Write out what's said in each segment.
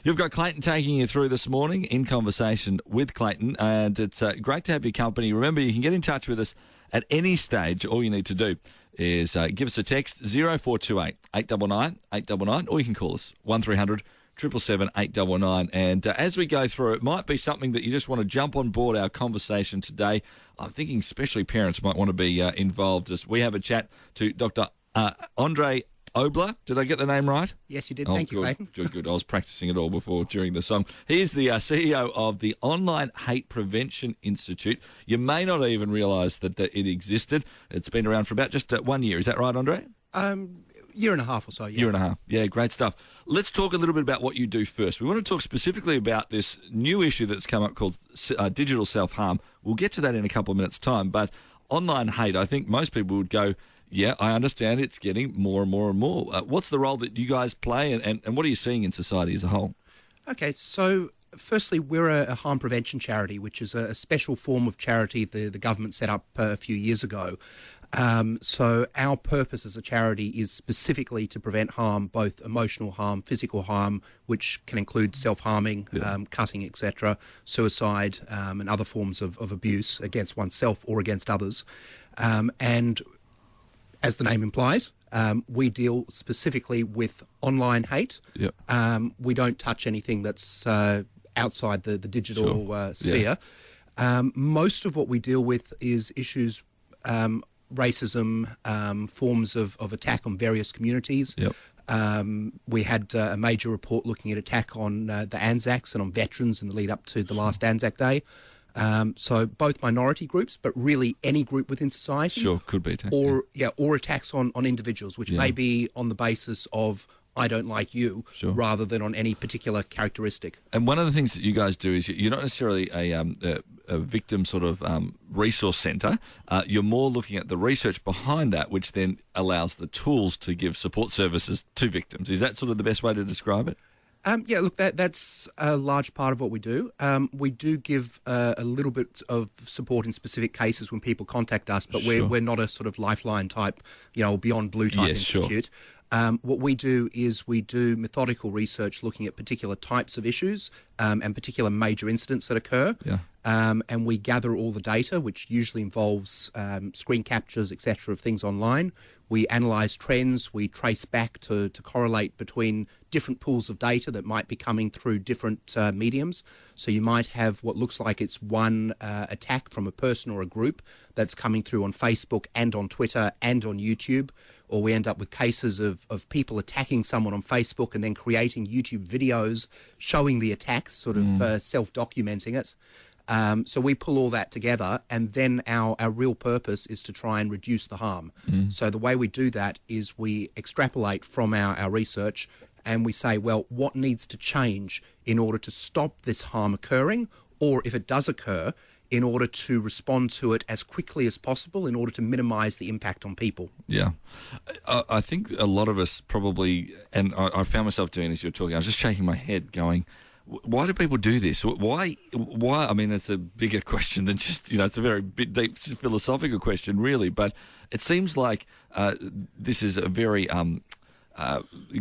You've got Clayton taking you through this morning in conversation with Clayton, and it's great to have your company. Remember, you can get in touch with us at any stage. All you need to do is give us a text, 0428 899 899, or you can call us, 1300 777 899. And as we go through, it might be something that you just want to jump on board our conversation today. I'm thinking especially parents might want to be involved as we have a chat to Dr. Andre Oboler. Did I get the name right? Yes, you did. Thank you, Clayton. Good. I was practicing it all before during the song. He is the CEO of the Online Hate Prevention Institute. You may not even realise that it existed. It's been around for about just 1 year. Is that right, Andre? Year and a half or so, yeah. Year and a half. Yeah, great stuff. Let's talk a little bit about what you do first. We want to talk specifically about this new issue that's come up called digital self-harm. We'll get to that in a couple of minutes' time. But online hate, I think most people would go, yeah, I understand it's getting more and more and more. What's the role that you guys play, and what are you seeing in society as a whole? Okay, so firstly, we're a harm prevention charity, which is a special form of charity the government set up a few years ago. So our purpose as a charity is specifically to prevent harm, both emotional harm, physical harm, which can include self-harming, cutting, etc., suicide, and other forms of abuse against oneself or against others. And as the name implies, we deal specifically with online hate. Yep. We don't touch anything that's outside the digital sphere. Most of what we deal with is issues, racism, forms of attack on various communities. Yep. We had a major report looking at attack on the Anzacs and on veterans in the lead up to the last Anzac Day. So both minority groups, but really any group within society. Sure, could be attack. Or attacks on individuals, which may be on the basis of I don't like you, rather than on any particular characteristic. And one of the things that you guys do is you're not necessarily a victim sort of resource centre. You're more looking at the research behind that, which then allows the tools to give support services to victims. Is that sort of the best way to describe it? Yeah, look, that's a large part of what we do. We do give a little bit of support in specific cases when people contact us, but we're not a sort of lifeline type, beyond blue type institute. What we do is we do methodical research looking at particular types of issues and particular major incidents that occur. Yeah. And we gather all the data, which usually involves screen captures, etc., of things online. We analyse trends. We trace back to correlate between different pools of data that might be coming through different mediums. So you might have what looks like it's one attack from a person or a group that's coming through on Facebook and on Twitter and on YouTube. Or we end up with cases of people attacking someone on Facebook and then creating YouTube videos showing the attacks, sort of self-documenting it. So we pull all that together, and then our real purpose is to try and reduce the harm. So the way we do that is we extrapolate from our research, and we say, well, what needs to change in order to stop this harm occurring, or if it does occur, in order to respond to it as quickly as possible in order to minimise the impact on people. Yeah. I think a lot of us probably, and I found myself doing as you were talking, I was just shaking my head going, why do people do this? Why? I mean, it's a bigger question than just, it's a very deep philosophical question, really. But it seems like this is a very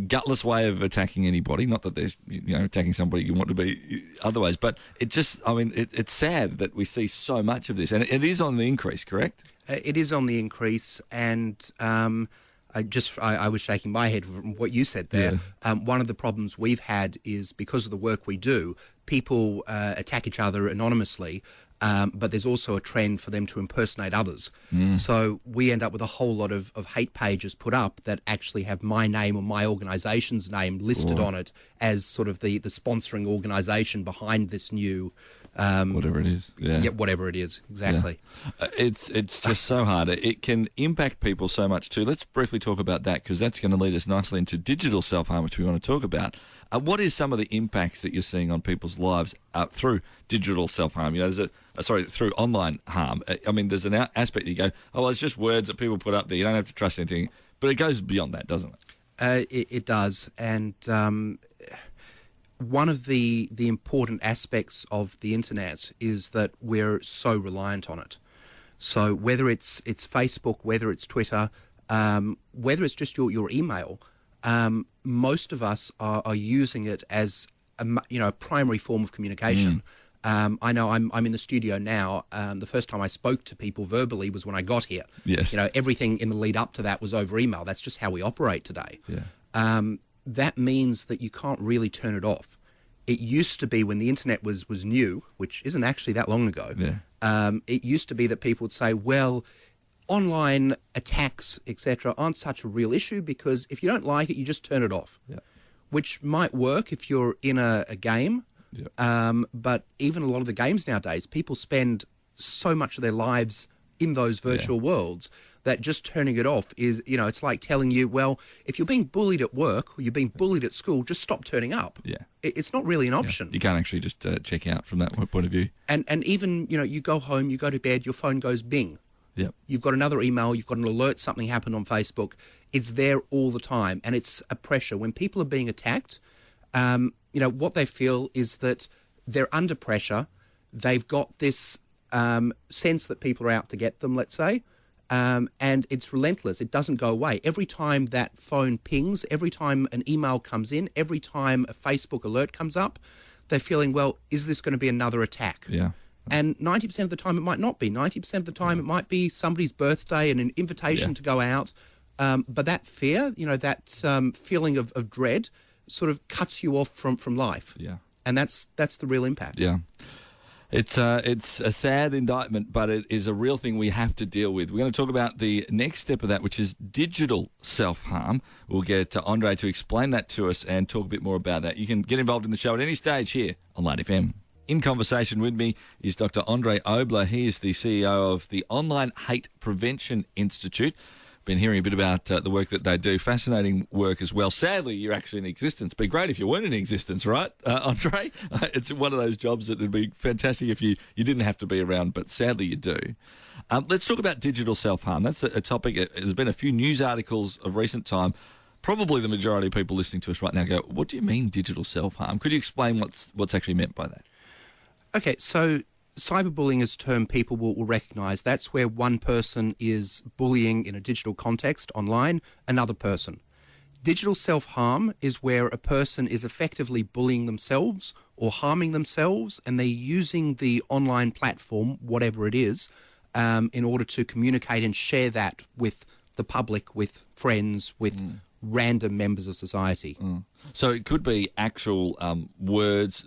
gutless way of attacking anybody. Not that there's, attacking somebody you want to be otherwise. But it just, it's sad that we see so much of this. And it is on the increase, correct? It is on the increase. And I was shaking my head from what you said there. Yeah. One of the problems we've had is because of the work we do, people attack each other anonymously, but there's also a trend for them to impersonate others. So we end up with a whole lot of hate pages put up that actually have my name or my organisation's name listed on it as sort of the sponsoring organisation behind this new... whatever it is. Yeah, whatever it is, exactly. Yeah. It's just so hard. It can impact people so much too. Let's briefly talk about that, because that's going to lead us nicely into digital self-harm, which we want to talk about. What is some of the impacts that you're seeing on people's lives through digital self-harm? Through online harm. I mean, there's an aspect that you go, well, it's just words that people put up there. You don't have to trust anything. But it goes beyond that, doesn't it? It does. And... one of the important aspects of the internet is that we're so reliant on it. So whether it's Facebook, whether it's Twitter, whether it's just your email, most of us are using it as a primary form of communication. I know I'm in the studio now. The first time I spoke to people verbally was when I got here. Yes. Everything in the lead up to that was over email. That's just how we operate today. Yeah. That means that you can't really turn it off. It used to be when the internet was new, which isn't actually that long ago. Yeah. It used to be that people would say, well, online attacks, etc., aren't such a real issue because if you don't like it, you just turn it off. Yeah. Which might work if you're in a game. Yeah. But even a lot of the games nowadays, people spend so much of their lives in those virtual worlds that just turning it off is, it's like telling you, well, if you're being bullied at work or you're being bullied at school, just stop turning up. Yeah. It's not really an option. You can't actually just check out from that point of view. And even, you go home, you go to bed, your phone goes bing. Yep. You've got another email, you've got an alert, something happened on Facebook. It's there all the time, and it's a pressure. When people are being attacked, what they feel is that they're under pressure. They've got this sense that people are out to get them, let's say, and it's relentless. It doesn't go away. Every time that phone pings, every time an email comes in, every time a Facebook alert comes up, they're feeling, well, is this going to be another attack? Yeah. And 90% of the time it might not be. 90% of the time it might be somebody's birthday and an invitation to go out. But that fear, that feeling of dread sort of cuts you off from life. Yeah. And that's the real impact. Yeah. It's a sad indictment, but it is a real thing we have to deal with. We're going to talk about the next step of that, which is digital self-harm. We'll get Andre to explain that to us and talk a bit more about that. You can get involved in the show at any stage here on Light FM. In conversation with me is Dr. Andre Oboler. He is the CEO of the Online Hate Prevention Institute. Been hearing a bit about the work that they do. Fascinating work as well. Sadly, you're actually in existence. Be great if you weren't in existence, right, Andre? It's one of those jobs that would be fantastic if you didn't have to be around, but sadly you do. Let's talk about digital self-harm. That's a topic. There's been a few news articles of recent time. Probably the majority of people listening to us right now go, what do you mean digital self-harm? Could you explain what's actually meant by that? Okay, so cyberbullying is a term people will recognise. That's where one person is bullying in a digital context online another person. Digital self-harm is where a person is effectively bullying themselves or harming themselves, and they're using the online platform, whatever it is, in order to communicate and share that with the public, with friends, with random members of society. So it could be actual words,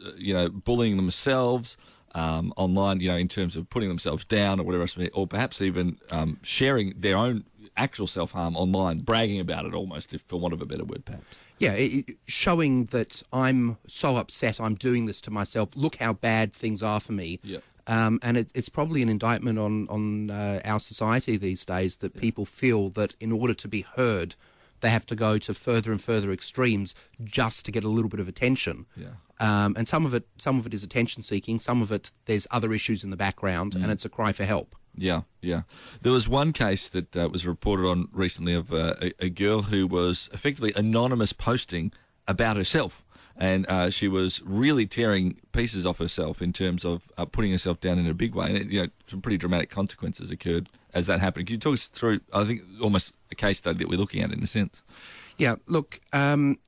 bullying themselves online, in terms of putting themselves down or whatever else, or perhaps even sharing their own actual self-harm online, bragging about it almost, if for want of a better word, perhaps. Yeah, showing that I'm so upset, I'm doing this to myself, look how bad things are for me. Yeah. And it's probably an indictment on our society these days that people feel that in order to be heard, they have to go to further and further extremes just to get a little bit of attention. Yeah. And some of it is attention seeking. Some of it, there's other issues in the background, and it's a cry for help. Yeah, yeah. There was one case that was reported on recently of a girl who was effectively anonymous posting about herself. And she was really tearing pieces off herself in terms of putting herself down in a big way. And, some pretty dramatic consequences occurred as that happened. Can you talk us through, I think, almost a case study that we're looking at in a sense? Yeah, look, in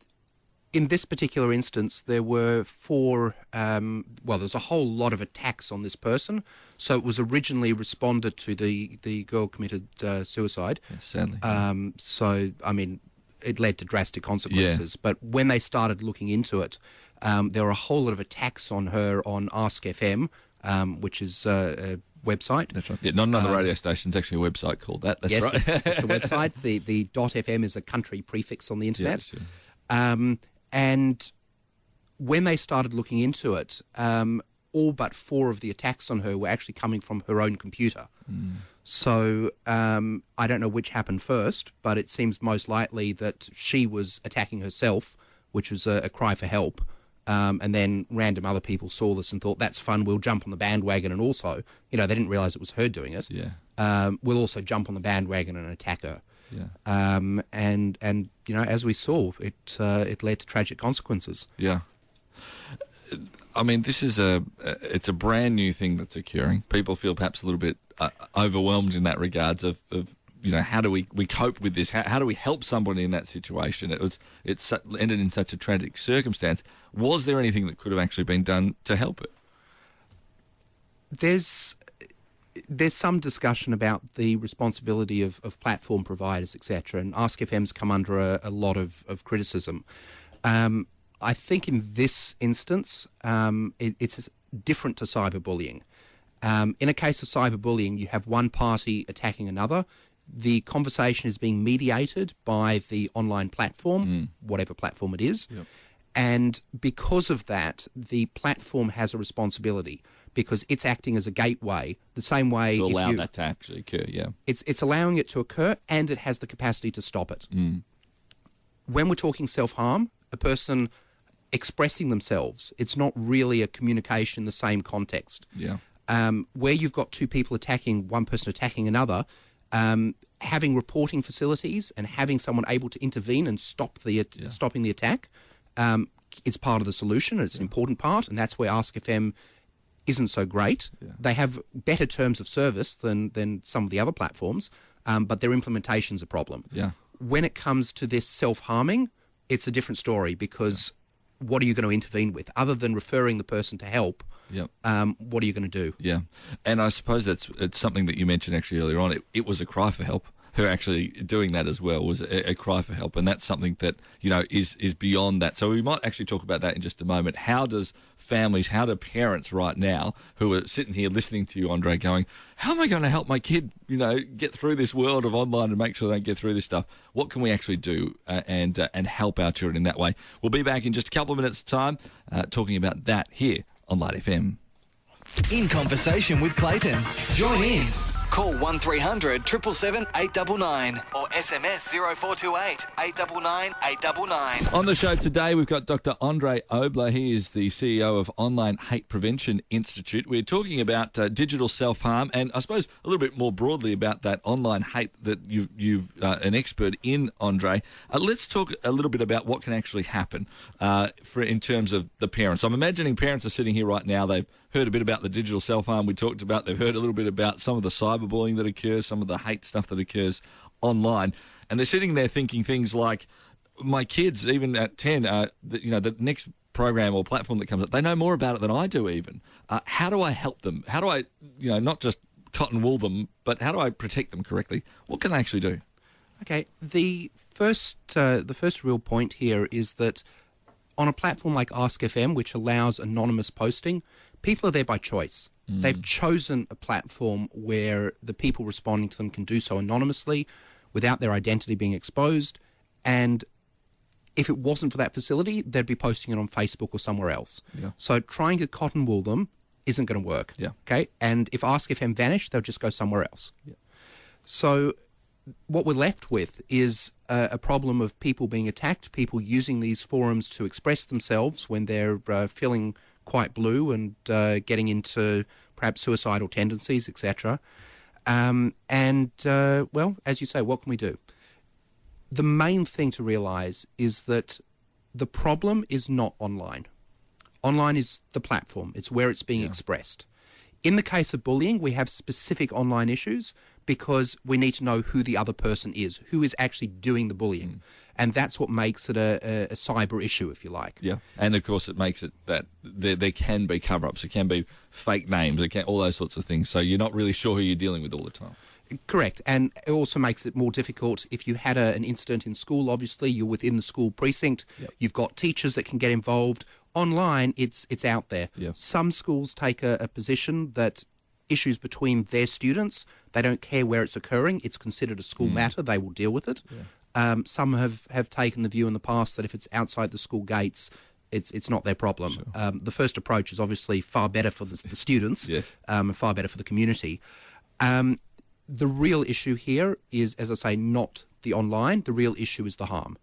this particular instance, there were there's a whole lot of attacks on this person. So it was originally responded to, the girl committed suicide. Yeah, sadly. It led to drastic consequences. Yeah. But when they started looking into it, there were a whole lot of attacks on her on Ask FM, which is a website. That's right. Yeah, not another radio station. It's actually a website called that. That's right. Yes, it's a website. The .fm is a country prefix on the internet. Yeah, sure. And when they started looking into it, all but 4 of the attacks on her were actually coming from her own computer. So I don't know which happened first, but it seems most likely that she was attacking herself, which was a cry for help. And then random other people saw this and thought, that's fun, we'll jump on the bandwagon. And also, they didn't realise it was her doing it. Yeah. We'll also jump on the bandwagon and attack her. Yeah. And as we saw, it led to tragic consequences. Yeah. I mean, this is it's a brand new thing that's occurring. People feel perhaps a little bit overwhelmed in that regards of how do we cope with this? How do we help somebody in that situation? It's ended in such a tragic circumstance. Was there anything that could have actually been done to help it? There's some discussion about the responsibility of platform providers, etc., and Ask FM's come under a lot of criticism. I think in this instance, it's different to cyberbullying. In a case of cyberbullying, you have one party attacking another. The conversation is being mediated by the online platform, whatever platform it is. Yep. And because of that, the platform has a responsibility because it's acting as a gateway, the same way... To allow that to actually occur, yeah. It's allowing it to occur, and it has the capacity to stop it. When we're talking self-harm, a person expressing themselves, it's not really a communication in the same context. Yeah. Where you've got two people attacking, one person attacking another, having reporting facilities and having someone able to intervene and stopping the attack, it's part of the solution. It's an important part, and that's where Ask FM isn't so great. Yeah. They have better terms of service than some of the other platforms, but their implementation's a problem. Yeah. When it comes to this self-harming, it's a different story because what are you going to intervene with? Other than referring the person to help, what are you going to do? Yeah. And I suppose it's something that you mentioned actually earlier on. It was a cry for help. Her actually doing that as well was a cry for help, and that's something that is beyond that. So we might actually talk about that in just a moment. How do parents right now who are sitting here listening to you, Andre, going, how am I going to help my kid, get through this world of online and make sure they don't get through this stuff? What can we actually do and help our children in that way? We'll be back in just a couple of minutes' time talking about that here on Light FM. In conversation with Clayton. Join in. Call 1300 777 899 or SMS 0428 899 899. On the show today, we've got Dr. Andre Oboler. He is the CEO of Online Hate Prevention Institute. We're talking about digital self-harm and I suppose a little bit more broadly about that online hate that you've an expert in, Andre. Let's talk a little bit about what can actually happen in terms of the parents. I'm imagining parents are sitting here right now. They've heard a bit about the digital self-harm we talked about. They've heard a little bit about some of the cyberbullying that occurs, some of the hate stuff that occurs online. And they're sitting there thinking things like, my kids, even at 10, the next program or platform that comes up, they know more about it than I do even. How do I help them? How do I, not just cotton wool them, but how do I protect them correctly? What can I actually do? Okay, the first real point here is that on a platform like Ask FM, which allows anonymous posting, people are there by choice. They've chosen a platform where the people responding to them can do so anonymously without their identity being exposed. And if it wasn't for that facility, they'd be posting it on Facebook or somewhere else. Yeah. So trying to cotton wool them isn't going to work. Yeah. Okay. And if Ask FM vanished, they'll just go somewhere else. Yeah. So what we're left with is a problem of people being attacked, people using these forums to express themselves when they're feeling quite blue and getting into perhaps suicidal tendencies, etc. Well, as you say, what can we do? The main thing to realise is that the problem is not online. Online is the platform. It's where it's being expressed. In the case of bullying, we have specific online issues because we need to know who the other person is, who is actually doing the bullying. And that's what makes it a cyber issue, if you like. Yeah, and of course it makes it that there can be cover-ups, it can be fake names, all those sorts of things. So you're not really sure who you're dealing with all the time. Correct, and it also makes it more difficult if you had an incident in school. Obviously, you're within the school precinct. Yep. You've got teachers that can get involved. Online, it's out there. Yep. Some schools take a position that issues between their students, they don't care where it's occurring. It's considered a school matter. They will deal with it. Yeah. Some have taken the view in the past that if it's outside the school gates, it's not their problem. Sure. The first approach is obviously far better for the students and far better for the community. The real issue here is, as I say, not the online. The real issue is the harm.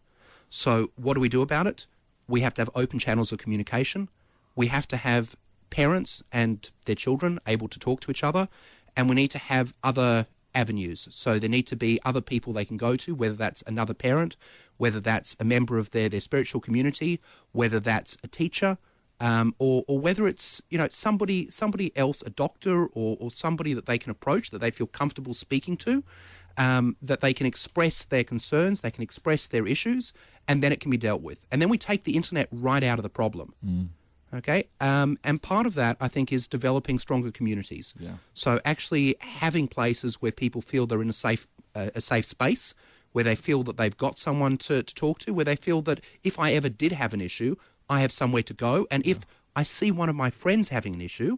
So what do we do about it? We have to have open channels of communication. We have to have parents and their children able to talk to each other, and we need to have other avenues. So there need to be other people they can go to, whether that's another parent, whether that's a member of their spiritual community, whether that's a teacher, or whether it's somebody else, a doctor or somebody that they can approach that they feel comfortable speaking to. that they can express their concerns, they can express their issues, and then it can be dealt with. And then we take the internet right out of the problem. Okay, and part of that, I think, is developing stronger communities. Yeah. So actually having places where people feel they're in a safe space, where they feel that they've got someone to talk to, where they feel that if I ever did have an issue, I have somewhere to go. And if I see one of my friends having an issue,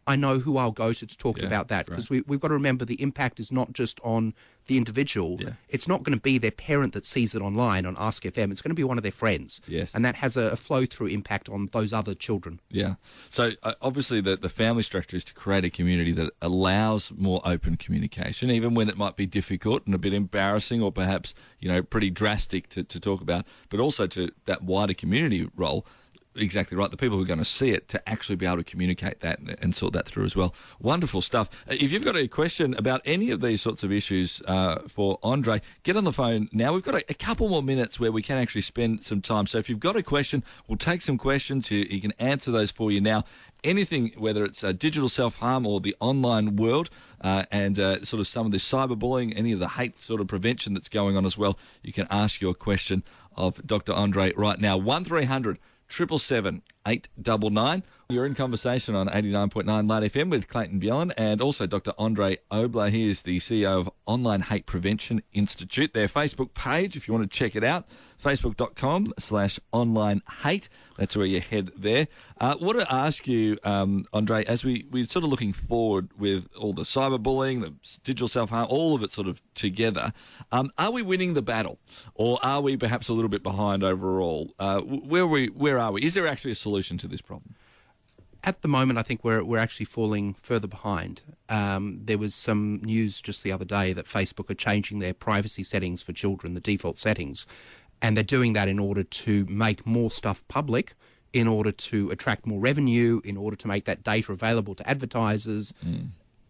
I know who I'll go to talk to about that. Because we've got to remember the impact is not just on the individual. Yeah. It's not going to be their parent that sees it online on Ask FM. It's going to be one of their friends. Yes. And that has a flow-through impact on those other children. Yeah. So obviously the family structure is to create a community that allows more open communication, even when it might be difficult and a bit embarrassing or perhaps, pretty drastic to talk about, but also to that wider community role. Exactly right. The people who are going to see it to actually be able to communicate that and sort that through as well. Wonderful stuff. If you've got a question about any of these sorts of issues for Andre, get on the phone now. We've got a couple more minutes where we can actually spend some time. So if you've got a question, we'll take some questions. You can answer those for you now. Anything, whether it's digital self-harm or the online world and sort of some of the cyberbullying, any of the hate sort of prevention that's going on as well, you can ask your question of Dr. Andre right now. 1300 777 899. You're in conversation on 89.9 Light FM with Clayton Bjelan and also Dr. Andre Oboler. He is the CEO of Online Hate Prevention Institute. Their Facebook page, if you want to check it out, facebook.com/onlinehate. That's where you head there. I want to ask you, Andre, as we're sort of looking forward with all the cyberbullying, the digital self-harm, all of it sort of together, are we winning the battle or are we perhaps a little bit behind overall? Where are we? Is there actually a solution to this problem? At the moment, I think we're actually falling further behind. There was some news just the other day that Facebook are changing their privacy settings for children, the default settings, and they're doing that in order to make more stuff public, in order to attract more revenue, in order to make that data available to advertisers.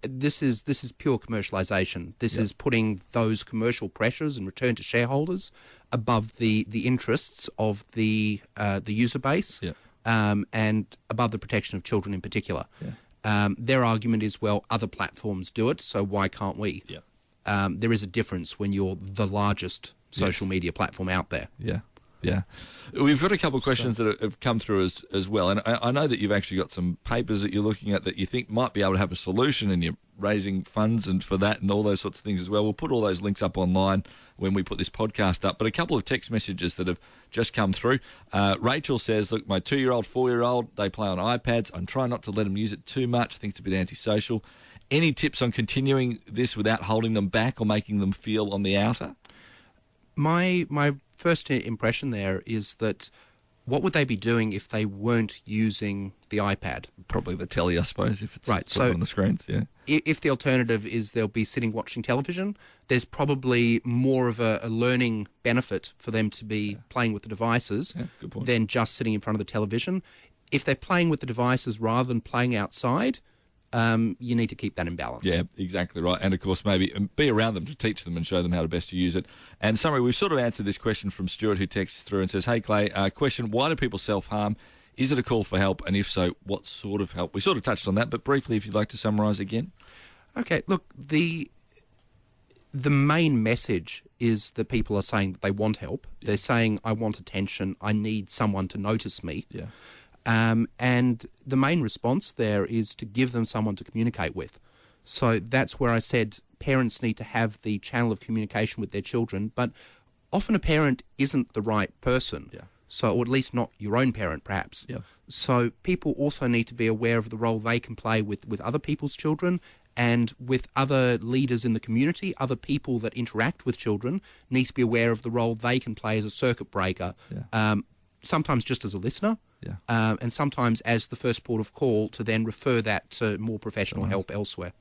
This is pure commercialization. This is putting those commercial pressures and return to shareholders above the interests of the user base. Yeah. And above the protection of children in particular. Yeah. Their argument is, well, other platforms do it, so why can't we? Yeah. There is a difference when you're the largest social media platform out there. Yeah, yeah. We've got a couple of questions that have come through as well, and I know that you've actually got some papers that you're looking at that you think might be able to have a solution, and you're raising funds and for that and all those sorts of things as well. We'll put all those links up online when we put this podcast up, but a couple of text messages that have just come through. Rachel says, look, my 2-year-old, 4-year-old, they play on iPads. I'm trying not to let them use it too much. I think it's a bit antisocial. Any tips on continuing this without holding them back or making them feel on the outer? My first impression there is that what would they be doing if they weren't using the iPad? Probably the telly, I suppose, if it's right. So on the screens. Yeah. If the alternative is they'll be sitting watching television, there's probably more of a learning benefit for them to be playing with the devices than just sitting in front of the television. If they're playing with the devices rather than playing outside, you need to keep that in balance. Yeah, exactly right. And, of course, maybe be around them to teach them and show them how to best use it. And, summary, we've sort of answered this question from Stuart, who texts through and says, hey, Clay, question, why do people self-harm? Is it a call for help? And if so, what sort of help? We sort of touched on that, but briefly, if you'd like to summarise again. Okay, look, the main message is that people are saying that they want help. Yeah. They're saying, I want attention, I need someone to notice me. Yeah. And the main response there is to give them someone to communicate with. So that's where I said parents need to have the channel of communication with their children, but often a parent isn't the right person. Yeah. So, or at least not your own parent, perhaps. Yeah. So people also need to be aware of the role they can play with other people's children and with other leaders in the community, other people that interact with children need to be aware of the role they can play as a circuit breaker, sometimes just as a listener, and sometimes as the first port of call to then refer that to more professional help elsewhere.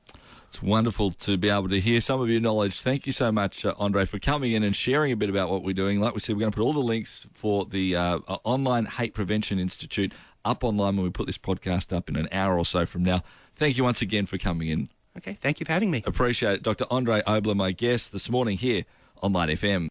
It's wonderful to be able to hear some of your knowledge. Thank you so much, Andre, for coming in and sharing a bit about what we're doing. Like we said, we're going to put all the links for the Online Hate Prevention Institute up online when we put this podcast up in an hour or so from now. Thank you once again for coming in. Okay, thank you for having me. Appreciate it. Dr. Andre Oboler, my guest this morning here on Light FM.